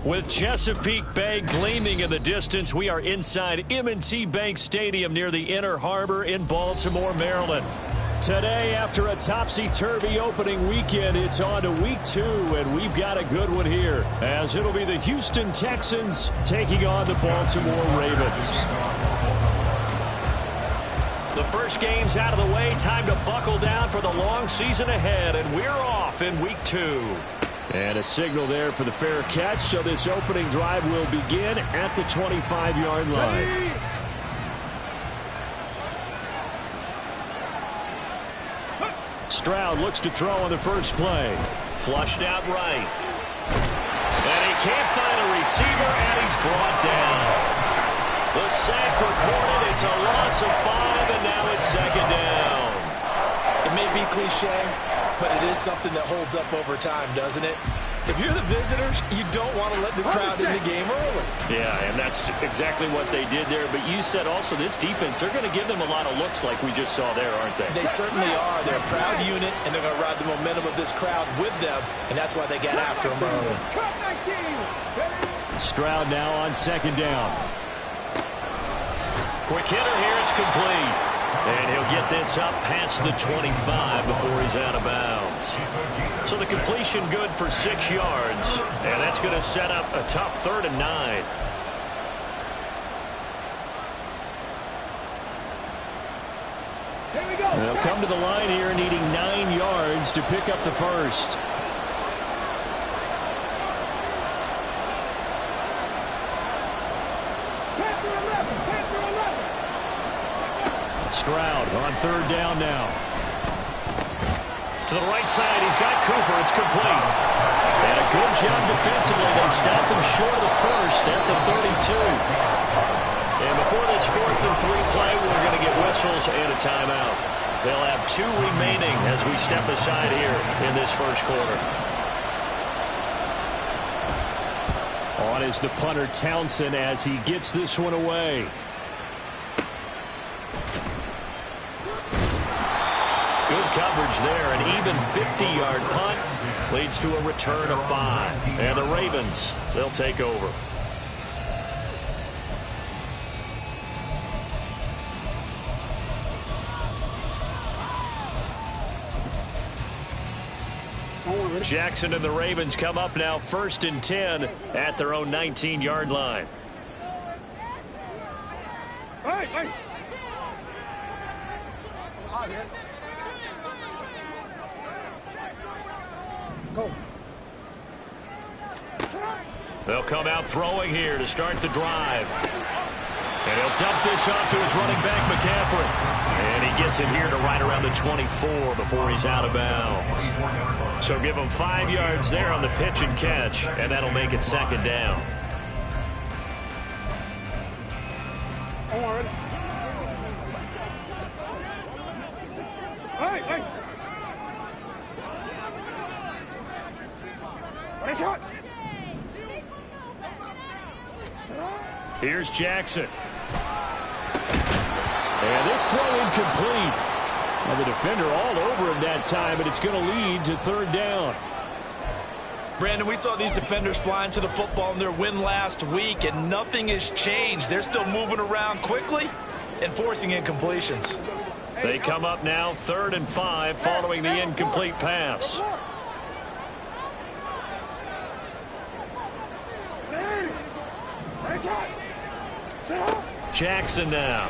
With Chesapeake Bay gleaming in the distance, we are inside M&T Bank Stadium near the Inner Harbor in Baltimore, Maryland. Today, after a topsy-turvy opening weekend, it's on to week 2, and we've got a good one here, as it'll be the Houston Texans taking on the Baltimore Ravens. The first game's out of the way. Time to buckle down for the long season ahead, and we're off in week 2. And a signal there for the fair catch, so this opening drive will begin at the 25-yard line. Stroud looks to throw on the first play. Flushed out right. And he can't find a receiver, and he's brought down. The sack recorded. It's a loss of 5, and now it's second down. It may be cliche, but it is something that holds up over time, doesn't it? If you're the visitors, you don't want to let the crowd in the game early. Yeah, and that's exactly what they did there. But you said also this defense, they're going to give them a lot of looks like we just saw there, aren't they? They certainly are. They're a proud unit, and they're going to ride the momentum of this crowd with them, and that's why they got after them early. Stroud now on second down. Quick hitter here, it's complete. And he'll get this up past the 25 before he's out of bounds. So the completion good for 6 yards. And that's going to set up a tough 3rd and 9. They'll come to the line here needing 9 yards to pick up the first. Stroud on 3rd down now. To the right side, he's got Cooper. It's complete. And a good job defensively. They stopped him short of the first at the 32. And before this 4th and 3 play, we're going to get whistles and a timeout. They'll have 2 remaining as we step aside here in this first quarter. On is the punter Townsend as he gets this one away. Good coverage there. An even 50-yard punt leads to a return of 5. And the Ravens, they'll take over. Jackson and the Ravens come up now 1st and 10 at their own 19-yard line. Hey. Go. They'll come out throwing here to start the drive. And he'll dump this off to his running back, McCaffrey. And he gets it here to right around the 24 before he's out of bounds. So give him 5 yards there on the pitch and catch, and that'll make it second down. Hey. Here's Jackson. And this throw incomplete. Now the defender all over him that time, but it's going to lead to 3rd down. Brandon, we saw these defenders flying to the football in their win last week, and nothing has changed. They're still moving around quickly and forcing incompletions. They come up now 3rd and 5 following the incomplete pass. Jackson now.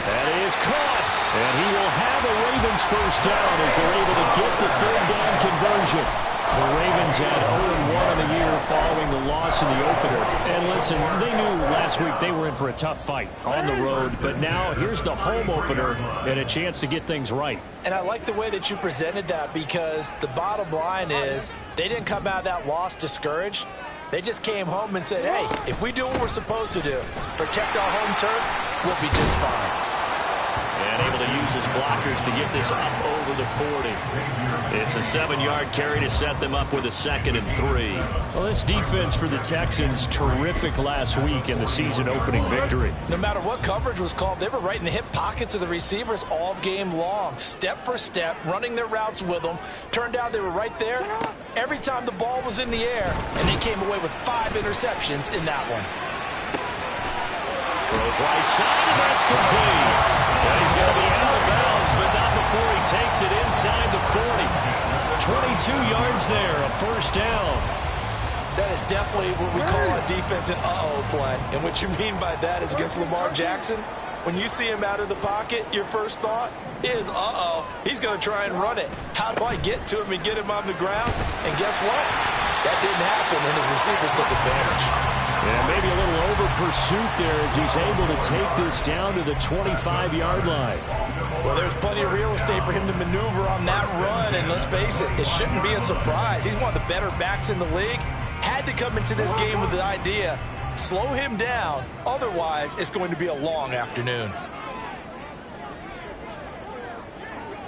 That is caught. And he will have a Ravens first down as they're able to get the 3rd down conversion. The Ravens had 0-1 in the year following the loss in the opener. And listen, they knew last week they were in for a tough fight on the road. But now here's the home opener and a chance to get things right. And I like the way that you presented that, because the bottom line is they didn't come out of that loss discouraged. They just came home and said, hey, if we do what we're supposed to do, protect our home turf, we'll be just fine. And able to use his blockers to get this up over over the 40. It's a 7-yard carry to set them up with a 2nd and 3. Well, this defense for the Texans, terrific last week in the season-opening victory. No matter what coverage was called, they were right in the hip pockets of the receivers all game long, step for step, running their routes with them. Turned out they were right there every time the ball was in the air, and they came away with 5 interceptions in that one. Throws right side, and that's complete. And he's going to be out of bounds, but not before he takes it inside the 40. 22 yards there, a first down. That is definitely what we call a defense an uh-oh play. And what you mean by that is against Lamar Jackson, when you see him out of the pocket, your first thought is, uh-oh, he's going to try and run it. How do I get to him and get him on the ground? And guess what? That didn't happen, and his receivers took advantage. Yeah, maybe a little over-pursuit there as he's able to take this down to the 25-yard line. Well, there's plenty of real estate for him to maneuver on that run, and let's face it, it shouldn't be a surprise. He's one of the better backs in the league. Had to come into this game with the idea, slow him down, otherwise it's going to be a long afternoon.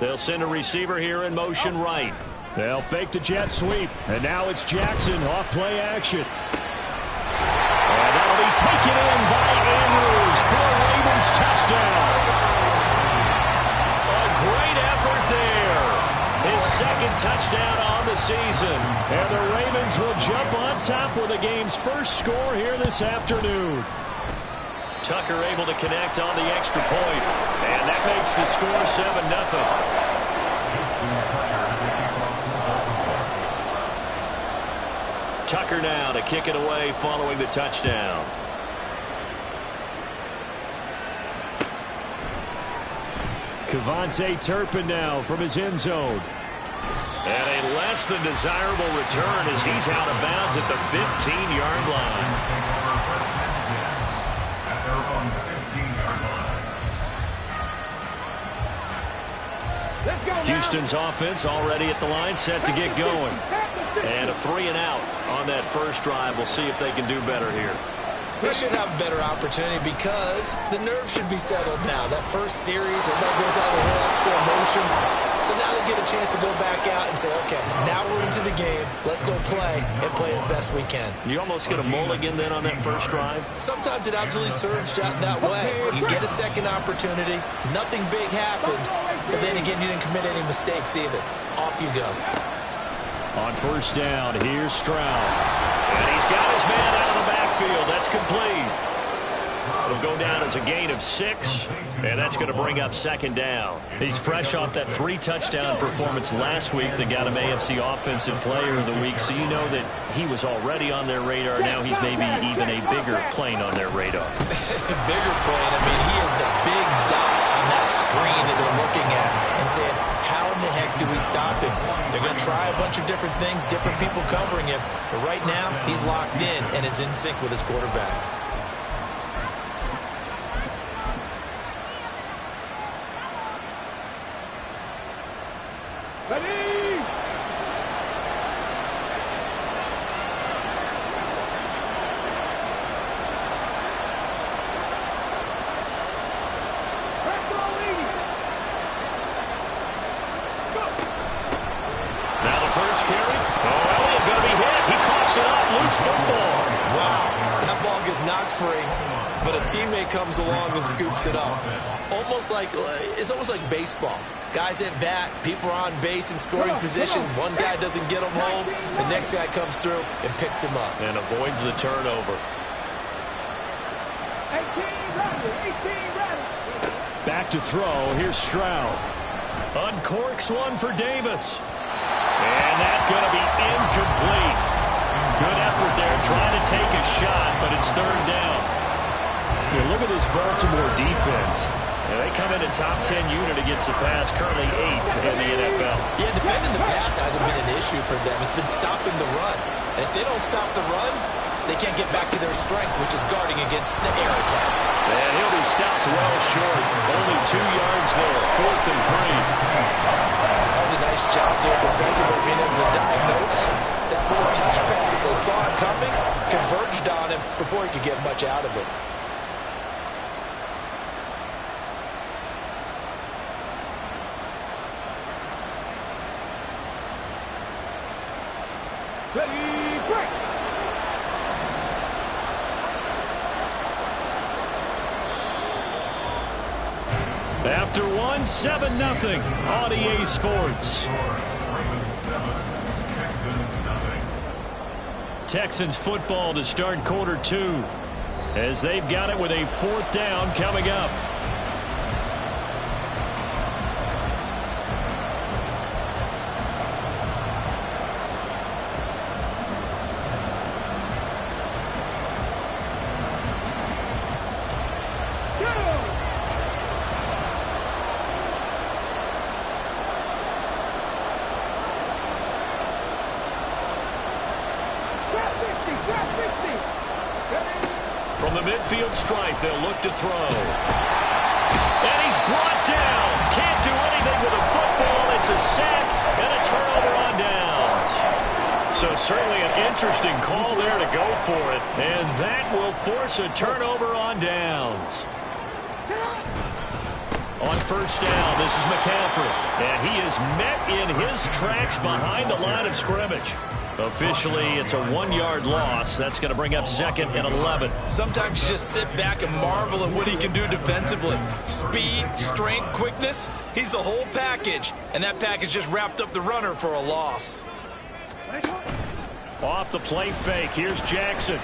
They'll send a receiver here in motion right. They'll fake the jet sweep, and now it's Jackson off play action. And that'll be taken in by Andrews for a Ravens touchdown. A great effort there. His 2nd touchdown on the season. And the Ravens will jump on top with the game's first score here this afternoon. Tucker able to connect on the extra point. And that makes the score 7-0. Tucker now to kick it away following the touchdown. Kevontae Turpin now from his end zone. And a less than desirable return as he's out of bounds at the 15-yard line. Houston's offense already at the line, set to get going. And a 3-and-out on that first drive. We'll see if they can do better here. They should have a better opportunity because the nerves should be settled now. That first series, everybody goes out with a little extra emotion. So now they get a chance to go back out and say, okay, now we're into the game. Let's go play and play as best we can. You almost get a mulligan then on that first drive? Sometimes it absolutely serves that way. You get a second opportunity. Nothing big happened. But then again, you didn't commit any mistakes either. Off you go. On first down, here's Stroud. And he's got his man out of the backfield. That's complete. It'll go down as a gain of 6, and that's going to bring up 2nd down. He's fresh off that 3-touchdown performance last week that got him AFC Offensive Player of the Week, so you know that he was already on their radar. Now he's maybe even a bigger plane on their radar. Bigger plane. I mean, he is the big dot on that screen that they're looking at and saying, how in the heck do we stop him? They're going to try a bunch of different things, different people covering him, but right now he's locked in and is in sync with his quarterback. Ready! Now the first carry. Oh, Elliott going to be hit. He coughs it up. Loose football. Wow, that ball gets knocked free, but a teammate comes along and scoops it up. It's almost like baseball. Guys at bat, people are on base in scoring position. One guy doesn't get him home. The next guy comes through and picks him up. And avoids the turnover. 18 ready. Back to throw. Here's Stroud. Uncorks one for Davis. And that's going to be incomplete. Good effort there trying to take a shot, but it's 3rd down. Look at this Baltimore defense. They come in a top 10 unit against the pass, currently 8th in the NFL. Yeah, defending the pass hasn't been an issue for them. It's been stopping the run. And if they don't stop the run, they can't get back to their strength, which is guarding against the air attack. And he'll be stopped well short. Only 2 yards there, 4th and 3. That was a nice job there defensively, being able to diagnose that little touch pass. They saw it coming, converged on him before he could get much out of it. Ready, break. After one, 7-0 on EA Sports. Texans football to start quarter 2 as they've got it with a 4th down coming up. From the midfield stripe, they'll look to throw. And he's brought down. Can't do anything with a football. It's a sack and a turnover on downs. So certainly an interesting call there to go for it. And that will force a turnover on downs. On first down, this is McCaffrey. And he is met in his tracks behind the line of scrimmage. Officially, it's a 1-yard loss. That's going to bring up 2nd and 11. Sometimes you just sit back and marvel at what he can do defensively. Speed, strength, quickness. He's the whole package. And that package just wrapped up the runner for a loss. Off the play fake. Here's Jackson.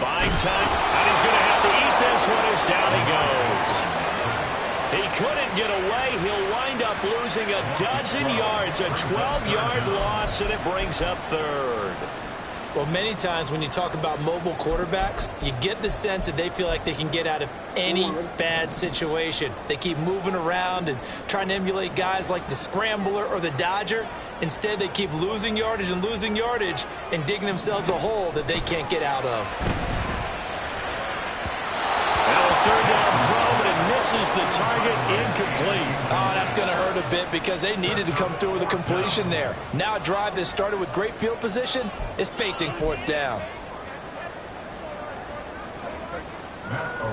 Buying time. And he's going to have to eat this one as down he goes. He couldn't get away. He'll wind up losing a dozen yards, a 12-yard loss, and it brings up 3rd. Well, many times when you talk about mobile quarterbacks, you get the sense that they feel like they can get out of any bad situation. They keep moving around and trying to emulate guys like the Scrambler or the Dodger. Instead, they keep losing yardage and digging themselves a hole that they can't get out of. Now a 3rd down throw, but it misses the target, incomplete. Oh, that's going to hurt a bit because they needed to come through with a completion there. Now a drive that started with great field position is facing 4th down.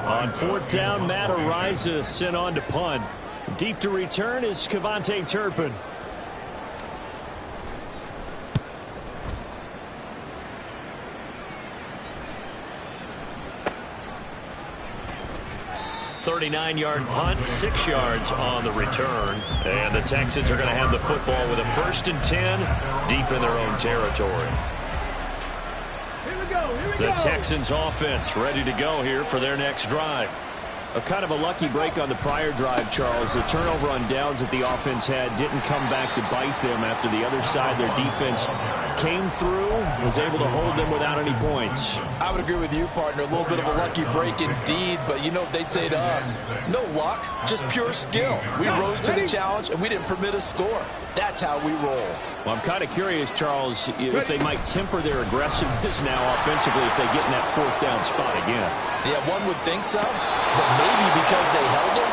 On 4th down, Matt Araiza sent on to punt. Deep to return is Kevontae Turpin. .39-yard punt, 6 yards on the return. And the Texans are going to have the football with a 1st and 10 deep in their own territory. Here we go. The Texans offense ready to go here for their next drive. A kind of a lucky break on the prior drive, Charles. The turnover on downs that the offense had didn't come back to bite them after the other side. Their defense came through, was able to hold them without any points. I would agree with you, partner. A little bit of a lucky break indeed, but you know what they'd say to us? No luck, just pure skill. We rose to the challenge, and we didn't permit a score. That's how we roll. Well, I'm kind of curious, Charles, if they might temper their aggressiveness now offensively if they get in that 4th down spot again. Yeah, one would think so, but maybe because they held him,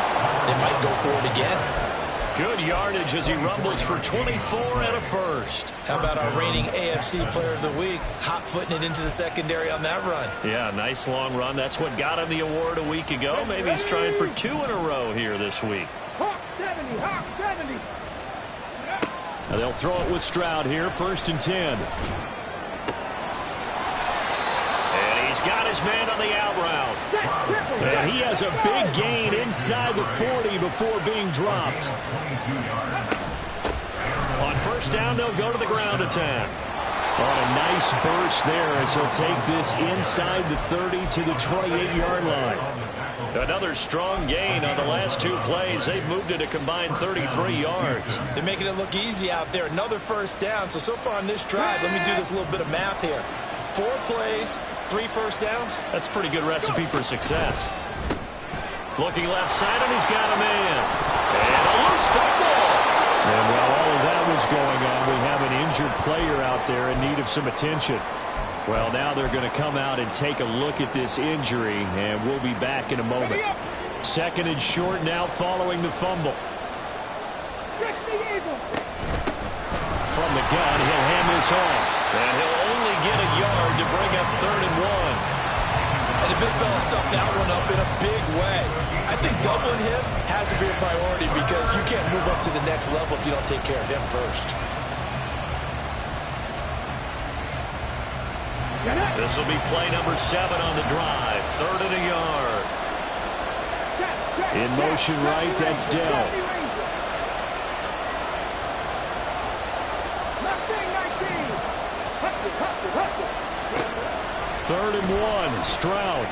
they might go for it again. Good yardage as he rumbles for 24 and a 1st. How about our reigning AFC Player of the Week, hot-footing it into the secondary on that run? Yeah, nice long run. That's what got him the award a week ago. Maybe he's trying for 2 in a row here this week. Hawk 70, Hawk 70. Now they'll throw it with Stroud here, 1st and 10. And he's got his man on the out route. And he has a big gain inside the 40 before being dropped. On 1st down, they'll go to the ground attack. On a nice burst there as he'll take this inside the 30 to the 28-yard line. Another strong gain on the last 2 plays. They've moved it a combined 33 yards. They're making it look easy out there. Another 1st down. So far on this drive, let me do this little bit of math here. 4 plays, 3 1st downs. That's a pretty good recipe for success. Looking left side, and he's got a man. And a loose football. And while all of that was going on, we have an injured player out there in need of some attention. Well, now they're going to come out and take a look at this injury, and we'll be back in a moment. 2nd and short now following the fumble. From the gun, he'll hand this off. And he'll only get a yard to bring up 3rd and 1. And the big fella stuffed that one up in a big way. I think doubling him has to be a priority because you can't move up to the next level if you don't take care of him first. This will be play number 7 on the drive. 3rd and a yard. In motion right, that's Dell. 3rd and 1, Stroud.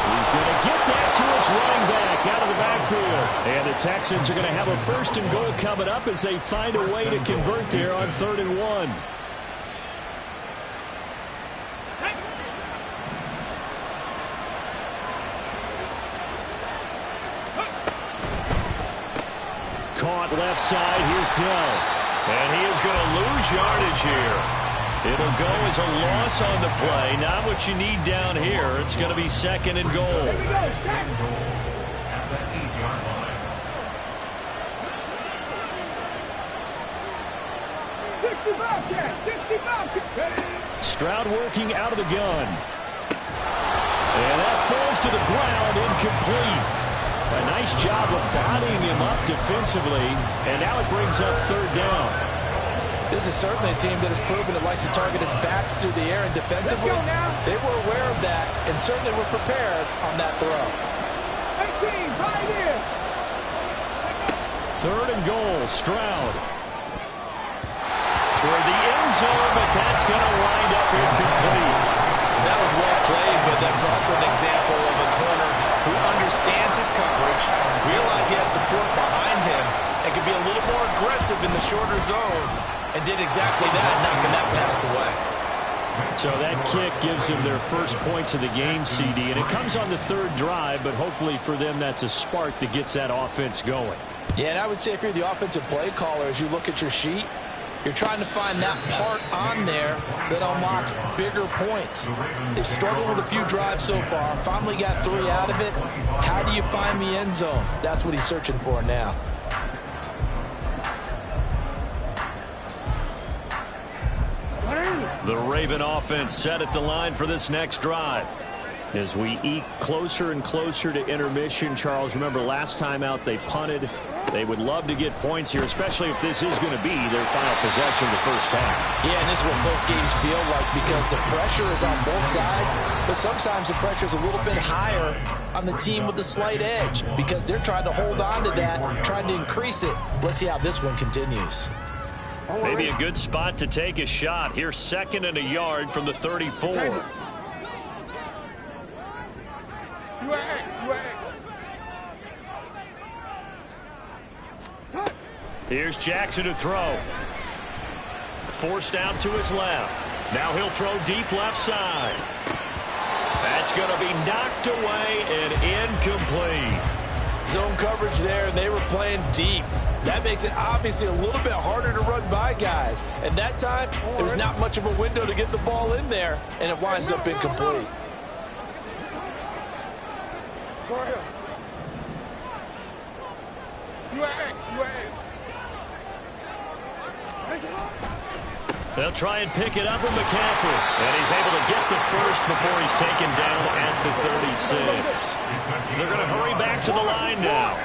He's going to get that to his running back out of the backfield. And the Texans are going to have a 1st and goal coming up as they find a way to convert there on 3rd and 1. Caught left side. Here's Dell. And he is going to lose yardage here. It'll go as a loss on the play. Not what you need down here. It's going to be 2nd and goal. Stroud working out of the gun. And that falls to the ground, incomplete. A nice job of bodying him up defensively. And now it brings up 3rd down. This is certainly a team that has proven it likes to target its backs through the air, and defensively, they were aware of that and certainly were prepared on that throw. 3rd and goal, Stroud. Toward the end zone, but that's going to wind up incomplete. That was well played, but that's also an example of a corner who understands his coverage, realized he had support behind him, and could be a little more aggressive in the shorter zone, and did exactly that, knocking that pass away. So that kick gives them their first points of the game, CD, and it comes on the 3rd drive, but hopefully for them that's a spark that gets that offense going. Yeah, and I would say if you're the offensive play caller, as you look at your sheet, you're trying to find that part on there that unlocks bigger points. They've struggled with a few drives so far, finally got 3 out of it. How do you find the end zone? That's what he's searching for now. The Raven offense set at the line for this next drive. As we eke closer and closer to intermission, Charles, remember last time out they punted. They would love to get points here, especially if this is going to be their final possession the first half. Yeah, and this is what close games feel like because the pressure is on both sides, but sometimes the pressure is a little bit higher on the team with the slight edge because they're trying to hold on to that, trying to increase it. Let's see how this one continues. Maybe a good spot to take a shot. Here's 2nd and a yard from the 34. Here's Jackson to throw. Forced out to his left. Now he'll throw deep left side. That's going to be knocked away and incomplete. Zone coverage there, and they were playing deep. That makes it obviously a little bit harder to run by guys. And that time, there's not much of a window to get the ball in there, and it winds up incomplete. They'll try and pick it up with McCaffrey. And he's able to get the first before he's taken down at the 36. They're going to hurry back to the line now.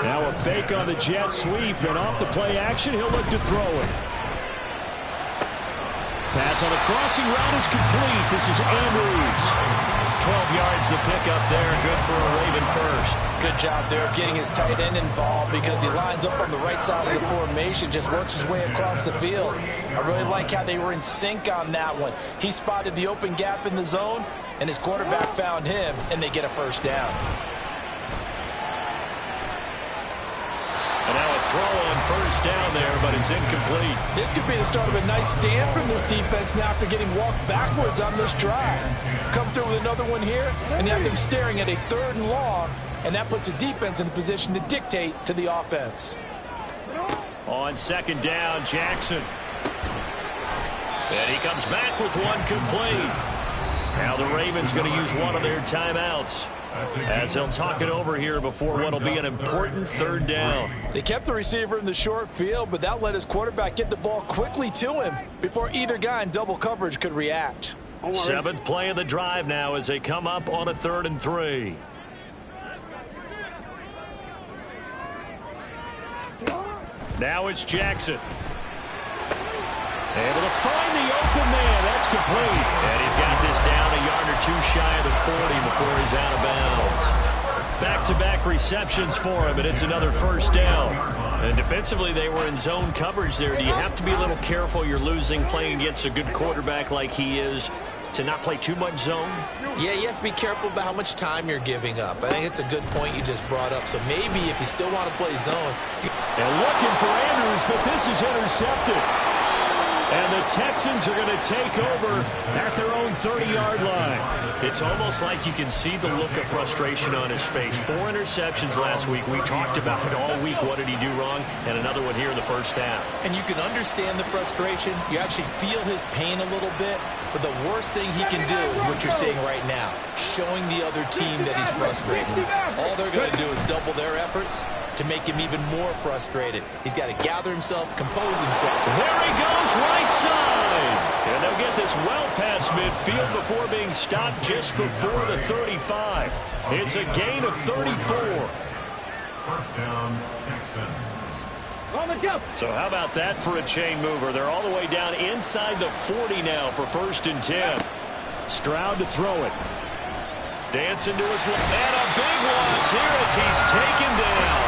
Now a fake on the jet sweep, and off the play action, he'll look to throw it. Pass on the crossing route is complete. This is Andrews. 12 yards to pick up there. Good for a Raven first. Good job there of getting his tight end involved because he lines up on the right side of the formation, just works his way across the field. I really like how they were in sync on that one. He spotted the open gap in the zone, and his quarterback found him, and they get a first down. And now a throw on first down there, but it's incomplete. This could be the start of a nice stand from this defense now after getting walked backwards on this drive. Come through with another one here, and you have them staring at a 3rd and long, and that puts the defense in a position to dictate to the offense. On 2nd down, Jackson. And he comes back with one complete. Now the Ravens going to use one of their timeouts as they'll talk it over here before what will be an important 3rd down. They kept the receiver in the short field, but that let his quarterback get the ball quickly to him before either guy in double coverage could react. 7th play of the drive now as they come up on a 3rd and 3. Now it's Jackson. Able to find the open man. That's complete. And he's got this down a yard or two shy of the 40 before he's out of bounds. Back-to-back receptions for him, and it's another first down. And defensively, they were in zone coverage there. Do you have to be a little careful? You're losing playing against a good quarterback like he is to not play too much zone? Yeah, you have to be careful about how much time you're giving up. I think it's a good point you just brought up. So maybe if you still want to play zone. And looking for Andrews, but this is intercepted. And the Texans are going to take over at their own 30-yard line. It's almost like you can see the look of frustration on his face. 4 interceptions last week. We talked about it all week. What did he do wrong? And another one here in the first half. And you can understand the frustration. You actually feel his pain a little bit. But the worst thing he can do is what you're seeing right now, showing the other team that he's frustrated. All they're going to do is double their efforts to make him even more frustrated. He's got to gather himself, compose himself. There he goes, right side. And they'll get this well past midfield before being stopped just before the 35. It's a gain of 34. First down, Texans. So how about that for a chain mover? They're all the way down inside the 40 now for 1st and 10. Stroud to throw it. Dancing to his left. And a big loss here as he's taken down.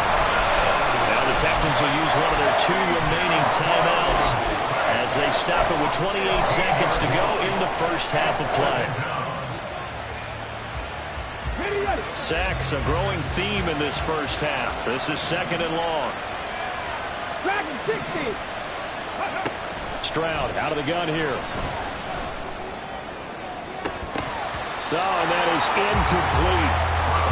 Now the Texans will use one of their 2 remaining timeouts as they stop it with 28 seconds to go in the first half of play. Sacks, a growing theme in this first half. This is 2nd and long. Stroud out of the gun here. Oh, and that is incomplete.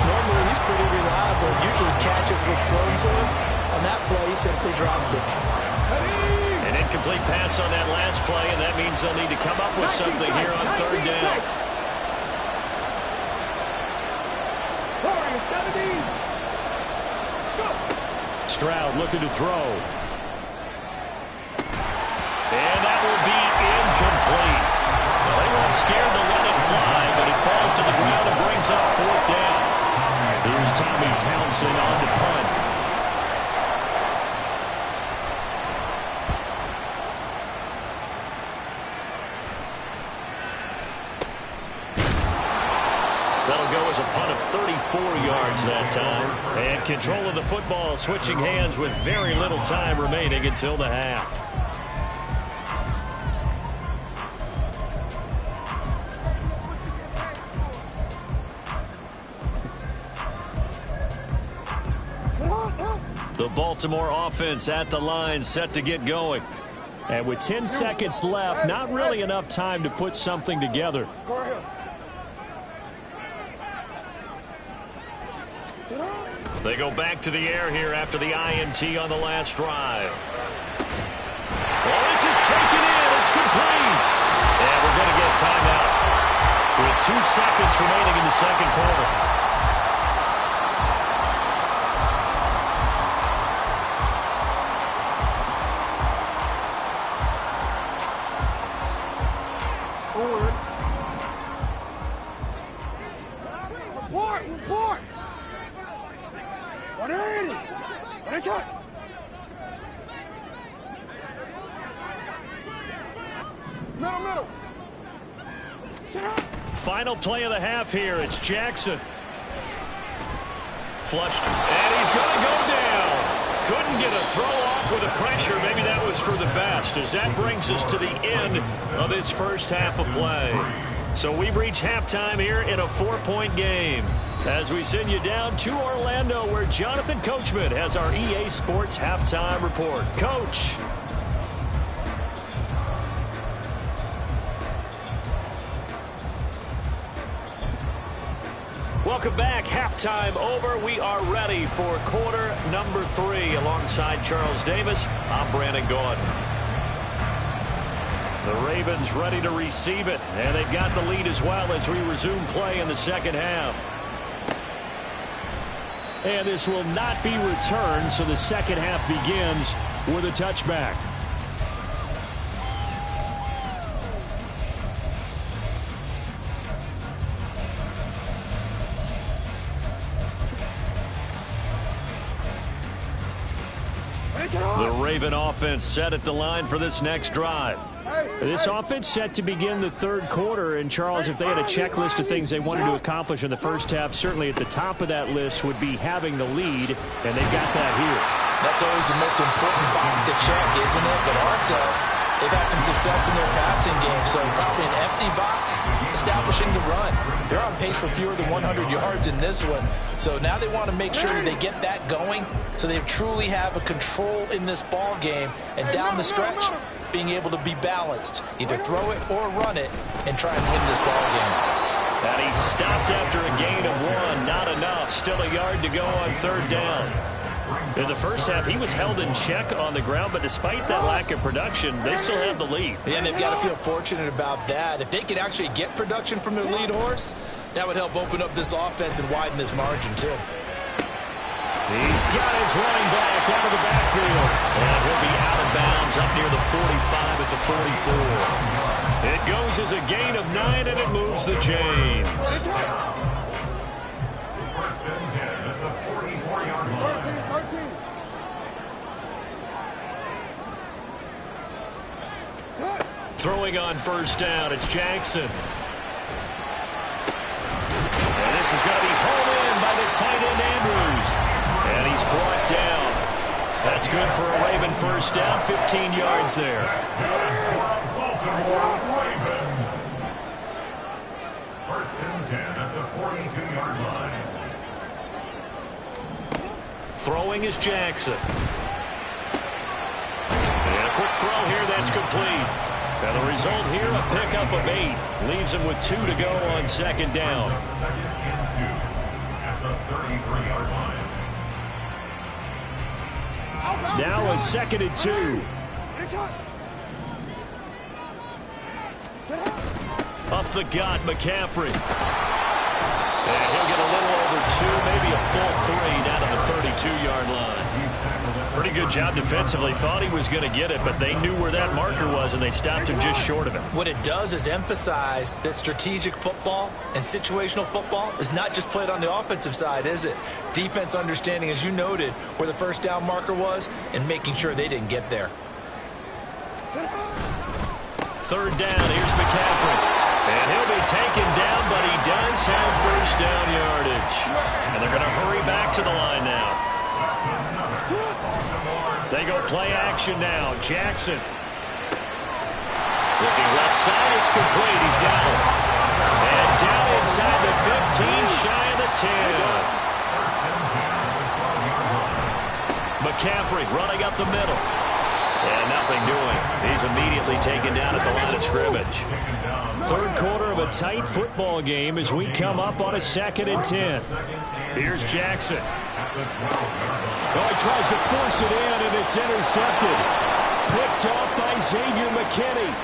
Normally, he's pretty reliable. Usually catches what's thrown to him. On that play, he simply dropped it. An incomplete pass on that last play, and that means they'll need to come up with something here on 3rd down. Stroud looking to throw. And that will be incomplete. Well, they weren't scared to let it fly, but it falls to the ground and brings up 4th down. Here's Tommy Townsend on the punt. That'll go as a punt of 34 yards that time. And control of the football switching hands with very little time remaining until the half. The Baltimore offense at the line, set to get going. And with 10 seconds left, not really enough time to put something together. They go back to the air here after the INT on the last drive. Oh, this is taken in. It's complete. And we're going to get a timeout with 2 seconds remaining in the 2nd quarter. Report! 180! Finish it! Middle! Sit up! Final play of the half here. It's Jackson. Flushed. And he's going to go down. Couldn't get a throw off with the pressure. Maybe that was for the best, as that brings us to the end of this first half of play. So we've reached halftime here in a 4-point game. As we send you down to Orlando, where Jonathan Coachman has our EA Sports halftime report. Coach. Welcome back. Halftime over. We are ready for quarter number 3. Alongside Charles Davis, I'm Brandon Gaudin. The Ravens ready to receive it, and they've got the lead as well as we resume play in the second half. And this will not be returned, so the second half begins with a touchback. The Raven offense set at the line for this next drive. This offense set to begin the third quarter. And, Charles, if they had a checklist of things they wanted to accomplish in the first half, certainly at the top of that list would be having the lead, and they've got that here. That's always the most important box to check, isn't it? But also, they've had some success in their passing game, so probably an empty box, establishing the run. They're on pace for fewer than 100 yards in this one, so now they want to make sure that they get that going so they truly have a control in this ball game, and down the stretch, being able to be balanced, either throw it or run it, and try and win this ball game. And he stopped after a gain of 1. Not enough. Still a yard to go on third down. In the first half, he was held in check on the ground, but despite that lack of production, they still have the lead. Yeah, and they've got to feel fortunate about that. If they could actually get production from their lead horse, that would help open up this offense and widen this margin, too. He's got his running back out of the backfield. And he'll be out of bounds up near the 45 at the 44. It goes as a gain of 9, and it moves the chains. First and 10 at the 44-yard line. 13. Throwing on first down, it's Jackson. And this is going to be hauled in by the tight end, Andrews. And he's brought down. That's good for a Raven first down, 15 yards there. Baltimore Ravens. First and 10 at the 42-yard line. Throwing is Jackson. And a quick throw here, that's complete. And the result here, a pickup of 8. Leaves him with 2 to go on second down. Second and 2 at the 33-yard line. Now a second and 2. Up the gut, McCaffrey. And he'll get a little over 2, maybe a full 3 down to the 32-yard line. Pretty good job defensively. Thought he was going to get it, but they knew where that marker was, and they stopped him just short of it. What it does is emphasize that strategic football and situational football is not just played on the offensive side, is it? Defense understanding, as you noted, where the first down marker was and making sure they didn't get there. Third down, here's McCaffrey. And he'll be taken down, but he does have first down yardage. And they're going to hurry back to the line now. They go play action now. Jackson. Looking left side, it's complete. He's got it. And down inside the 15, shy of the 10. McCaffrey running up the middle. And nothing doing. He's immediately taken down at the line of scrimmage. Third quarter of a tight football game as we come up on a second and 10. Here's Jackson. Oh, he tries to force it in, and it's intercepted. Picked off by Xavier McKinney.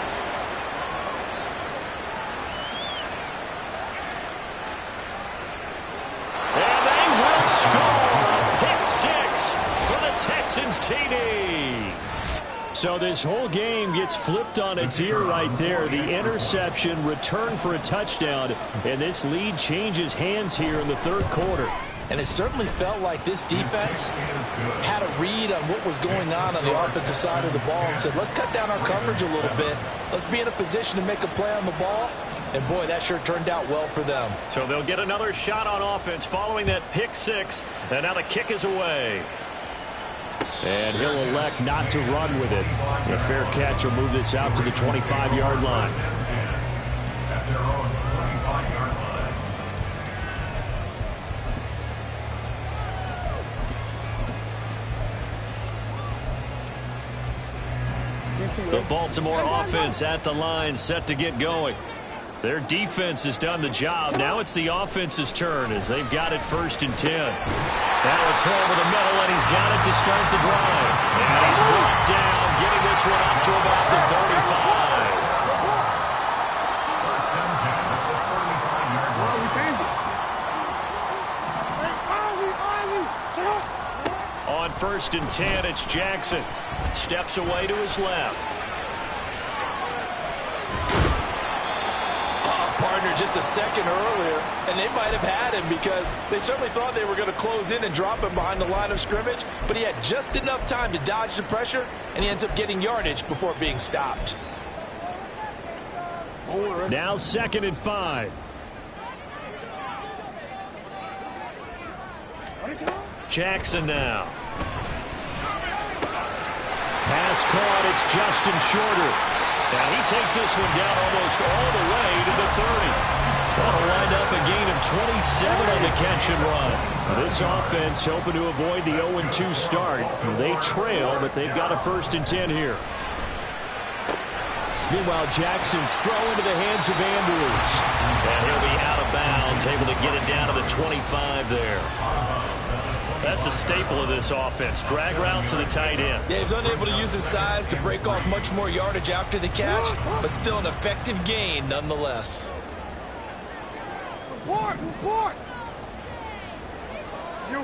And they will score. Pick 6 for the Texans TD. So this whole game gets flipped on its ear right there. The interception, return for a touchdown, and this lead changes hands here in the third quarter. And it certainly felt like this defense had a read on what was going on the offensive side of the ball and said, let's cut down our coverage a little bit. Let's be in a position to make a play on the ball. And, boy, that sure turned out well for them. So they'll get another shot on offense following that pick 6. And now the kick is away. And he'll elect not to run with it. A fair catch will move this out to the 25-yard line. At their own 25-yard line. The Baltimore offense at the line, set to get going. Their defense has done the job. Now it's the offense's turn as they've got it first and 10. Now a throw over the middle, and he's got it to start the drive. And he's brought down, getting this one up to about the 35. On first and 10, it's Jackson. Steps away to his left. Partner just a second earlier, and they might have had him because they certainly thought they were going to close in and drop him behind the line of scrimmage, but he had just enough time to dodge the pressure, and he ends up getting yardage before being stopped. Now 2nd and 5. Jackson now. Pass caught. It's Justin Shorter. Now he takes this one down almost all the way to the 30. That'll wind up a gain of 27 on the catch and run. This offense hoping to avoid the 0-2 start. They trail, but they've got a 1st and 10 here. Meanwhile, Jackson's throw into the hands of Andrews. And he'll be out of bounds, able to get it down to the 25 there. That's a staple of this offense. Drag route to the tight end. Yeah, he's unable to use his size to break off much more yardage after the catch, but still an effective gain nonetheless. Report! You.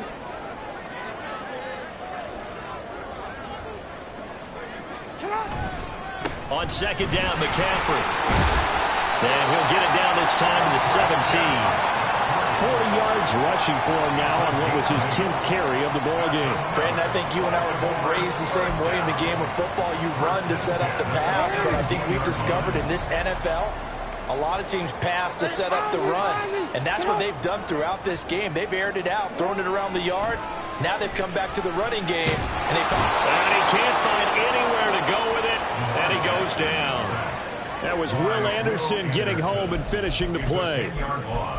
On 2nd down, McCaffrey. And he'll get it down this time to the 17. 40 yards rushing for him now on what was his 10th carry of the ball game. Brandon, I think you and I were both raised the same way in the game of football. You run to set up the pass, but I think we've discovered in this NFL, a lot of teams pass to set up the run, and that's what they've done throughout this game. They've aired it out, thrown it around the yard. Now they've come back to the running game, and he can't find anywhere to go with it, and he goes down. That was Will Anderson getting home and finishing the play.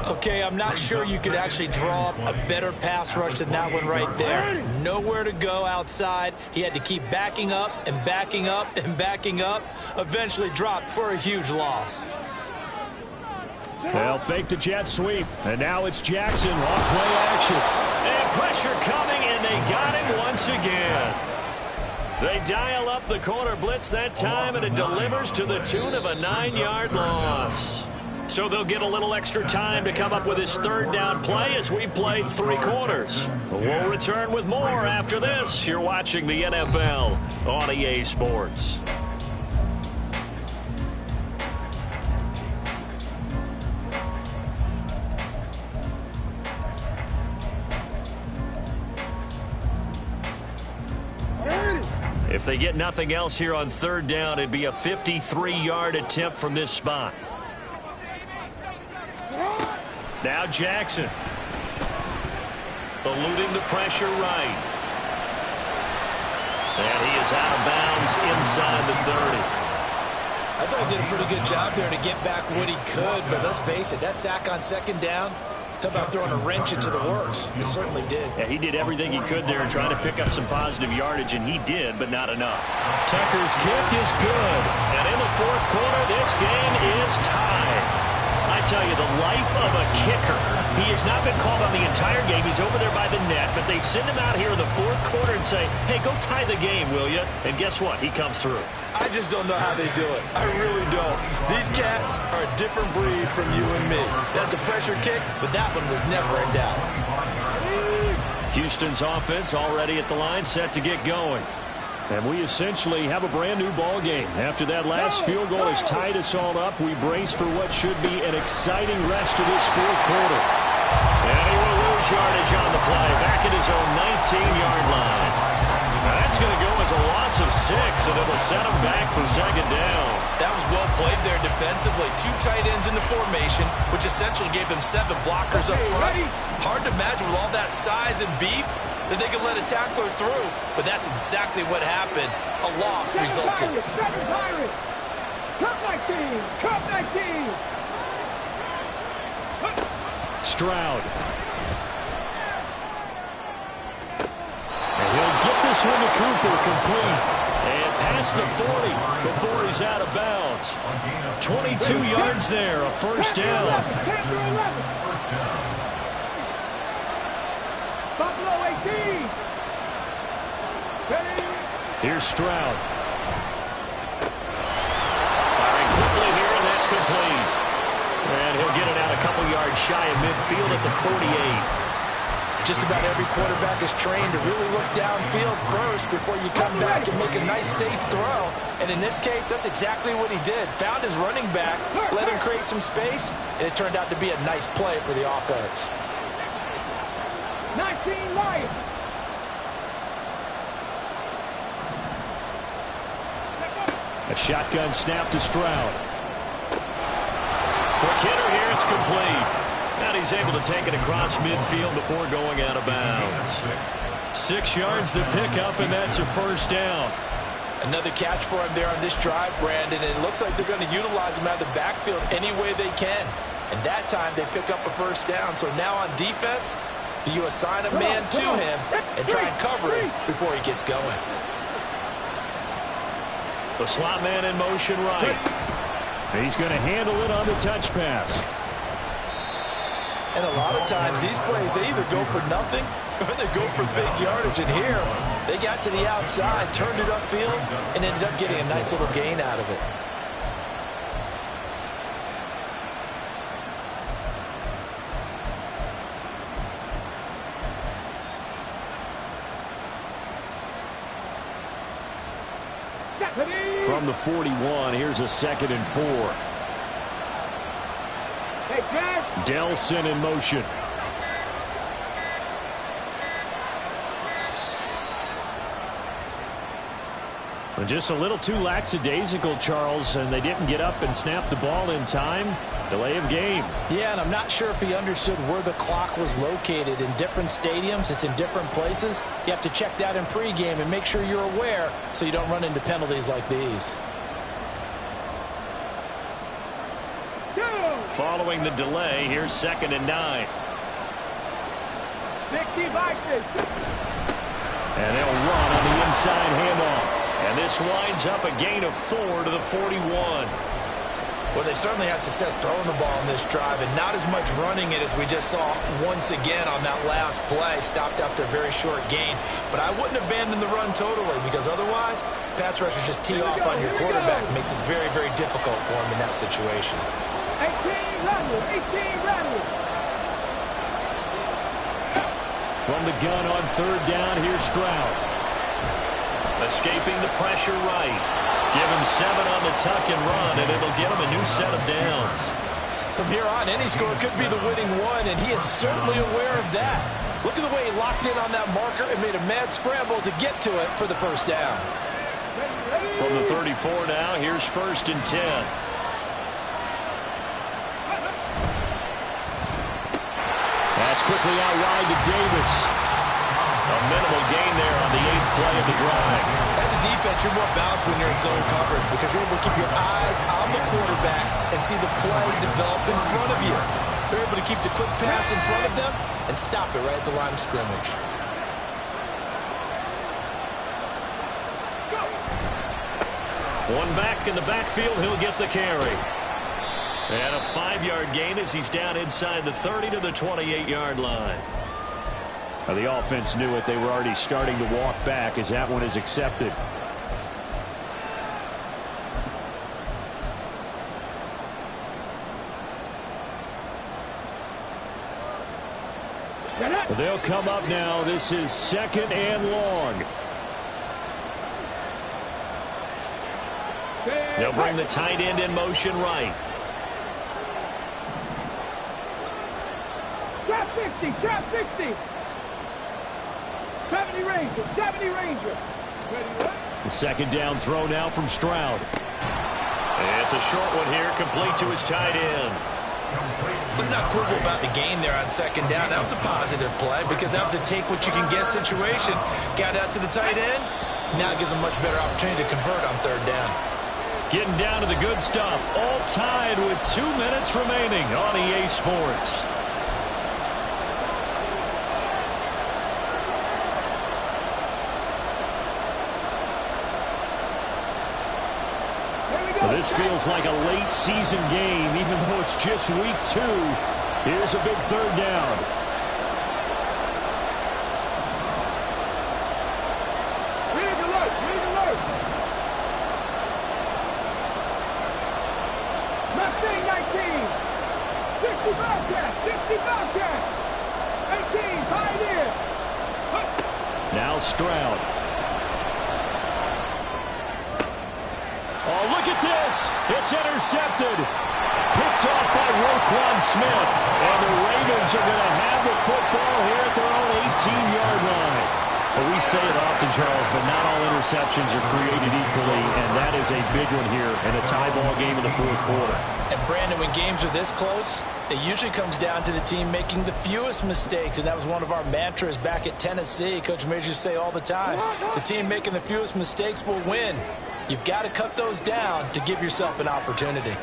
Okay, I'm not sure you could actually draw up a better pass rush than that one right there. Nowhere to go outside. He had to keep backing up and backing up and backing up. Eventually dropped for a huge loss. They'll fake the jet sweep, and now it's Jackson off play action. And pressure coming, and they got him once again. They dial up the corner blitz that time, and it delivers to the tune of a 9-yard loss. So they'll get a little extra time to come up with his 3rd down play as we've played 3 quarters. We'll return with more after this. You're watching the NFL on EA Sports. If they get nothing else here on 3rd down, it'd be a 53-yard attempt from this spot. Now Jackson. Eluding the pressure right. And he is out of bounds inside the 30. I thought he did a pretty good job there to get back what he could, but let's face it, that sack on 2nd down, talk about throwing a wrench into the works. It certainly did. Yeah, he did everything he could there and trying to pick up some positive yardage, and he did, but not enough. Tucker's kick is good. And in the 4th quarter, this game is tied. I tell you, the life of a kicker. He has not been called on the entire game. He's over there by the net, but they send him out here in the 4th quarter and say, hey, go tie the game, will you? And guess what? He comes through. I just don't know how they do it. I really don't. These cats are a different breed from you and me. That's a pressure kick, but that one was never in doubt. Houston's offense already at the line, set to get going. And we essentially have a brand-new ball game. After that last field goal has tied us all up, we brace for what should be an exciting rest of this 4th quarter. And he will lose yardage on the play, back at his own 19-yard line. That's going to go as a loss of 6, and it'll set him back for 2nd down. That was well played there defensively. 2 tight ends in the formation, which essentially gave them 7 blockers up front. Hard to imagine with all that size and beef that they could let a tackler through, but that's exactly what happened. A loss resulted. Stroud. And he'll get this one to Cooper complete. And past the 40 before he's out of bounds. 22 yards there, a 1st down. Buffalo 18. Here's Stroud. Firing quickly here, and that's complete. And he'll get it out a couple yards shy of midfield at the 48. Just about every quarterback is trained to really look downfield first before you come back and make a nice, safe throw. And in this case, that's exactly what he did. Found his running back, let him create some space, and it turned out to be a nice play for the offense. 19 Lions. A shotgun snap to Stroud. Quick hitter here. It's complete. And he's able to take it across midfield before going out of bounds. 6 yards the pickup, and that's a first down. Another catch for him there on this drive, Brandon, and it looks like they're going to utilize him out of the backfield any way they can. And that time they pick up a first down. So now on defense, do you assign a man to him and try and cover him before he gets going? The slot man in motion right. He's going to handle it on the touch pass. And a lot of times these plays, they either go for nothing or they go for big yardage. And here, they got to the outside, turned it upfield, and ended up getting a nice little gain out of it. From the 41, here's a 2nd and 4. Delson in motion. Just a little too lackadaisical, Charles, and they didn't get up and snap the ball in time. Delay of game. Yeah, and I'm not sure if he understood where the clock was located. In different stadiums, it's in different places. You have to check that in pregame and make sure you're aware so you don't run into penalties like these. Following the delay, here's 2nd and 9. And they'll run on the inside handoff. And this winds up a gain of 4 to the 41. Well, they certainly had success throwing the ball on this drive, and not as much running it as we just saw once again on that last play. Stopped after a very short gain. But I wouldn't abandon the run totally, because otherwise, pass rushers just tee off on your quarterback. It makes it very, very difficult for him in that situation. 18 rattle. From the gun on 3rd down, here's Stroud. Escaping the pressure right. Give him 7 on the tuck and run, and it'll give him a new set of downs. From here on, any score could be the winning one, and he is certainly aware of that. Look at the way he locked in on that marker and made a mad scramble to get to it for the first down. From the 34 now, here's 1st and 10. That's quickly out wide to Davis. A minimal gain there on the 8th play of the drive. As a defense, you're more balanced when you're in zone coverage because you're able to keep your eyes on the quarterback and see the play develop in front of you. They're able to keep the quick pass in front of them and stop it right at the line of scrimmage. One back in the backfield, he'll get the carry. And a 5-yard gain as he's down inside the 30 to the 28-yard line. Now the offense knew it. They were already starting to walk back as that one is accepted. They'll come up now. This is 2nd and long. They'll bring the tight end in motion right. Trap 60. 70 Ranger. The 2nd down throw now from Stroud. It's a short one here, complete to his tight end. Let's not quibble about the gain there on 2nd down. That was a positive play because that was a take-what-you-can-get situation. Got out to the tight end. Now it gives him much better opportunity to convert on 3rd down. Getting down to the good stuff. All tied with 2 minutes remaining on EA Sports. This feels like a late season game, even though it's just week 2. Here's a big 3rd down. Read alert. Mustang 19. 60 Bobcat. 18, Pioneer. Now Stroud. Oh, look at this. It's intercepted. Picked off by Roquan Smith. And the Ravens are going to have the football here at their own 18-yard line. Well, we say it often, Charles, but not all interceptions are created equally, and that is a big one here in a tie ball game in the fourth quarter. And, Brandon, when games are this close, it usually comes down to the team making the fewest mistakes, and that was one of our mantras back at Tennessee. Coach Mears used to say all the time, the team making the fewest mistakes will win. You've got to cut those down to give yourself an opportunity.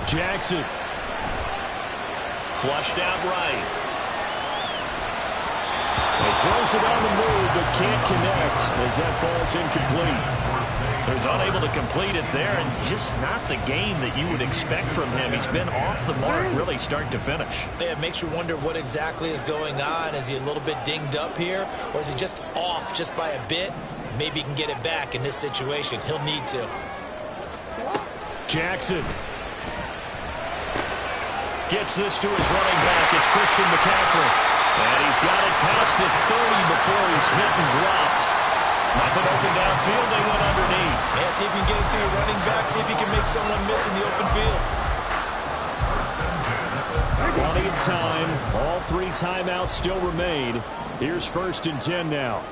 Jackson. Flushed out right. He throws it on the move, but can't connect as that falls incomplete. He's unable to complete it there, and just not the game that you would expect from him. He's been off the mark really start to finish. Yeah, it makes you wonder what exactly is going on. Is he a little bit dinged up here, or is he just off just by a bit? Maybe he can get it back in this situation. He'll need to. Jackson gets this to his running back. It's Christian McCaffrey. And he's got it past the 30 before he's hit and dropped. Nothing open downfield. They went underneath. Yeah, see if you can get it to your running back. See if you can make someone miss in the open field. Plenty of time. All 3 timeouts still remain. Here's 1st and 10 now.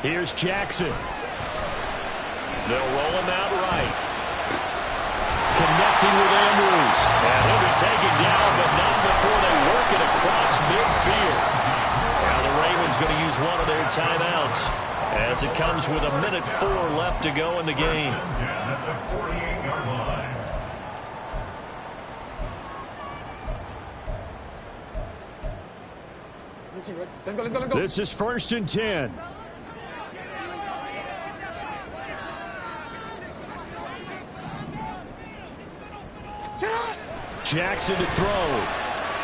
Here's Jackson. They'll roll him out right. Connecting with Andrews. And he'll be taken down, but not before they work it across midfield. Now the Ravens going to use one of their timeouts as it comes with 1:04 left to go in the game. This is 1st and 10. Jackson to throw.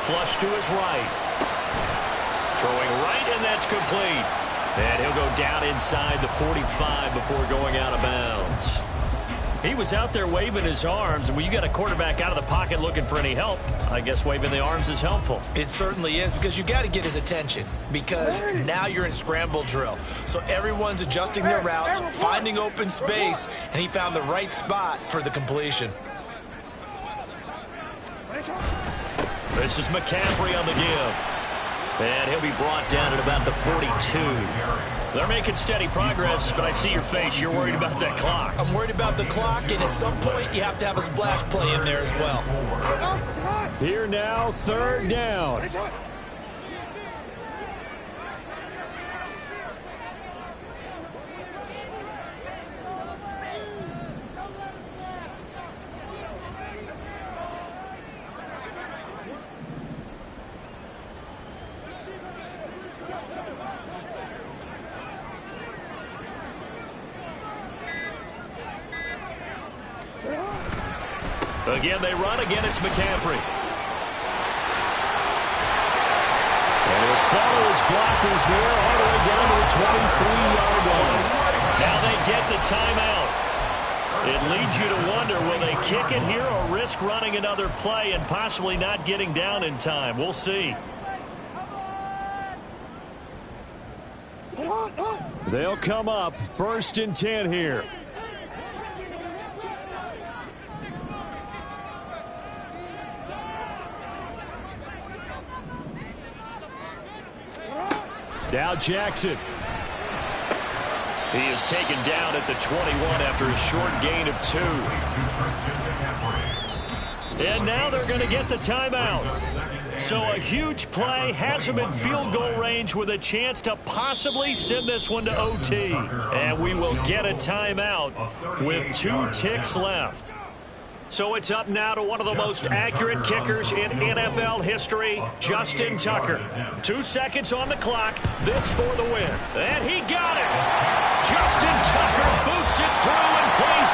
Flush to his right. Throwing right, and that's complete. And he'll go down inside the 45 before going out of bounds. He was out there waving his arms, and when you got a quarterback out of the pocket looking for any help, I guess waving the arms is helpful. It certainly is, because you got to get his attention, because now you're in scramble drill. So everyone's adjusting their routes, finding open space, and he found the right spot for the completion. This is McCaffrey on the give. And he'll be brought down at about the 42. They're making steady progress, but I see your face. You're worried about that clock. I'm worried about the clock, and at some point you have to have a splash play in there as well. Here now, 3rd down. Again, they run. Again, it's McCaffrey. And he'll follow his blockers there all the way down to the 23-yard line. Now they get the timeout. It leads you to wonder, will they kick it here or risk running another play and possibly not getting down in time? We'll see. They'll come up 1st and 10 here. Now Jackson. He is taken down at the 21 after a short gain of 2. And now they're going to get the timeout. So a huge play has them in field goal range with a chance to possibly send this one to OT. And we will get a timeout with 2 ticks left. So it's up now to one of the most accurate kickers in NFL history, Justin Tucker. 2 seconds on the clock. This for the win. And he got it. Justin Tucker boots it through and plays